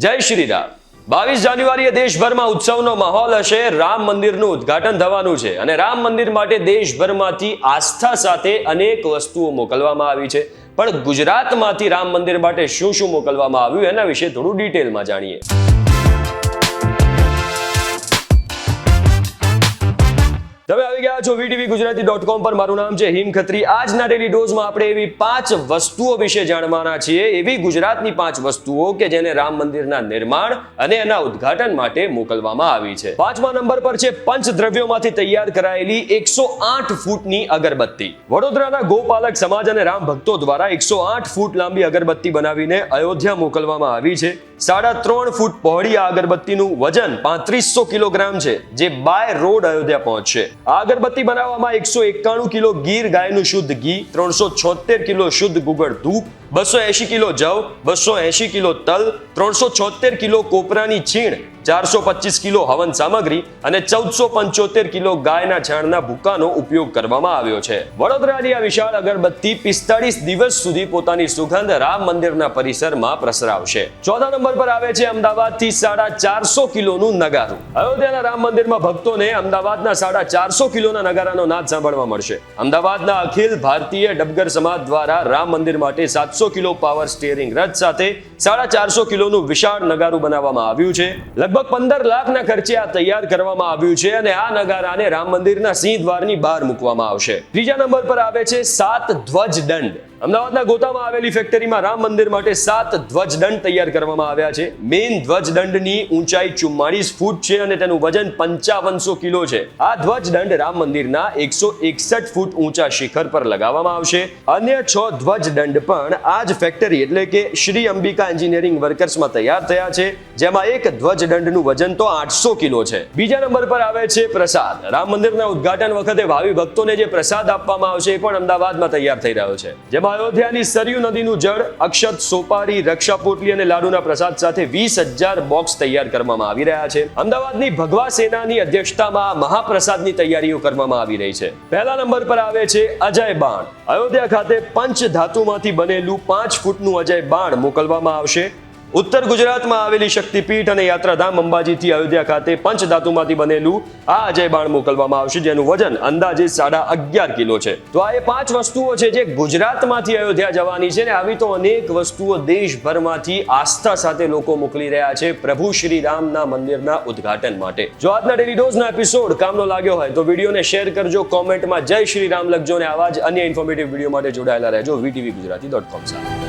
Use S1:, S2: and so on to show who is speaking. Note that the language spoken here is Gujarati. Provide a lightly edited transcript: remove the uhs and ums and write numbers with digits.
S1: જય શ્રી રામ। 22 જાન્યુઆરીએ દેશભરમાં ઉત્સવનો માહોલ હશે। રામ મંદિરનું ઉદ્ઘાટન થવાનું છે અને રામ મંદિર માટે દેશભરમાંથી આસ્થા સાથે અનેક વસ્તુઓ મોકલવામાં આવી છે, પણ ગુજરાતમાંથી રામ મંદિર માટે શું શું મોકલવામાં આવ્યું એના વિશે થોડું ડિટેલમાં જાણીએ। તમે આવી ગયા છો vtvgujarati.com પર। મારું નામ છે હિમ ખત્રી। આજના ડેલી ડોઝમાં આપણે એવી 5 વસ્તુઓ વિશે જાણવાના છીએ, એવી ગુજરાતની 5 વસ્તુઓ કે જેને રામ મંદિરના નિર્માણ અને એના ઉદ્ઘાટન માટે મોકલવામાં આવી છે। 5મા નંબર પર છે પંચદ્રવ્યોમાંથી તૈયાર કરાયેલી 108 ફૂટની અગરબત્તી। વડોદરાના ગોપાલક સમાજ અને રામ ભક્તો દ્વારા 108 ફૂટ લાંબી અગરબત્તી બનાવીને અયોધ્યા મોકલવામાં આવી છે। 3.5 ફૂટ પહોળી આ અગરબત્તીનું વજન 3500 કિલોગ્રામ છે, જે બાય રોડ અયોધ્યા પહોંચશે। આ અગરબત્તી બનાવવામાં 191 કિલો ગીર ગાયનું શુદ્ધ ઘી, 376 કિલો શુદ્ધ ગુગળ ધૂપ, 280 કિલો જવ, 280 કિલો તલ, 376 કિલો કોપરાની છીણ, 425 કિલો હવન સામગ્રી અને 1475 કિલો ગાયના છાણના ભૂકાનો ઉપયોગ કરવામાં આવ્યો છે। વડોદરાની આ વિશાળ અગરબત્તી 45 દિવસ સુધી પોતાની સુગંધ રામ મંદિરના પરિસરમાં પ્રસરાવશે। 4થા નંબર પર આવે છે અમદાવાદથી 450 કિલોનું નગારું। અયોધ્યાના રામ મંદિરમાં ભક્તોને અમદાવાદના 450 કિલોના નગારાનો નાદ સાંભળવા મળશે। અમદાવાદના અખિલ ભારતીય ડબગર સમાજ દ્વારા રામ મંદિર માટે 700 કિલો પાવર સ્ટીયરિંગ રથ સાથે 450 કિલોનું વિશાળ નગારું બનાવવામાં આવ્યું છે। લગભગ 15 લાખના ખર્ચે આ તૈયાર કરવામાં આવ્યું છે અને આ નગારાને રામ મંદિરના સિંહ દ્વારની બહાર મૂકવામાં આવશે। 3જા નંબર પર આવે છે 7 ધ્વજ દંડ। અમદાવાદના ગોતામાં આવેલી ફેક્ટરીમાં રામ મંદિર માટે 7 ધ્વજ દંડ તૈયાર કરવામાં આવ્યા છે। મેઇન ધ્વજ દંડની ઊંચાઈ 44 ફૂટ છે અને તેનું વજન 5500 કિલો છે। આ ધ્વજ દંડ રામ મંદિરના 161 ફૂટ ઊંચા શિખર પર લગાવવામાં આવશે। અન્ય 6 ધ્વજ દંડ પણ આ જ ફેક્ટરી એટલે કે શ્રી અંબિકા એન્જિનિયરિંગ વર્કર્સમાં તૈયાર થયા છે, જેમાં એક ધ્વજ દંડનું વજન તો 800 કિલો છે। બીજા નંબર પર આવે છે પ્રસાદ। રામ મંદિરના ઉદ્ઘાટન વખતે ભાવિ ભક્તોને જે પ્રસાદ આપવામાં આવશે એ પણ અમદાવાદમાં તૈયાર થઈ રહ્યો છે, જેમાં અયોધ્યાની સરયુ નદીનું જળ, અક્ષત, સોપારી, રક્ષા પોટલી અને લાડુના પ્રસાદ સાથે 20,000 બોક્સ તૈયાર કરવામાં આવી રહ્યા છે। અમદાવાદની ભગવા સેનાની અધ્યક્ષતામાં મહાપ્રસાદની તૈયારીઓ કરવામાં આવી રહી છે। પહેલા નંબર પર આવે છે અજય બાણ। અયોધ્યા ખાતે પંચ ધાતુમાંથી બનેલું 5 ફૂટનું અજય બાણ મોકલવામાં આવશે। ઉત્તર ગુજરાતમાં આવેલી શક્તિપીઠ અને યાત્રાધામ અંબાજીથી અયોધ્યા ખાતે પંચ ધાતુમાંથી બનેલું આ અજય બાણ મોકલવામાં આવશે, જેનું વજન અંદાજે 11.5 કિલો છે। તો આ એ 5 વસ્તુઓ છે જે ગુજરાતમાંથી અયોધ્યા જવાની છે ને આવી તો અનેક વસ્તુઓ દેશભરમાંથી આસ્થા સાથે લોકો મોકલી રહ્યા છે પ્રભુ શ્રી રામના મંદિરના ઉદ્ઘાટન માટે। જો આજના ડેલી ડોઝના એપિસોડ કામનો લાગ્યો હોય તો વિડીયોને શેર કરજો, કોમેન્ટમાં જય શ્રી રામ લખજો અને આવા જ અન્ય ઇન્ફોર્મેટિવ વિડીયો માટે જોડાયેલા રહેજો vtvgujarati.com સાથે।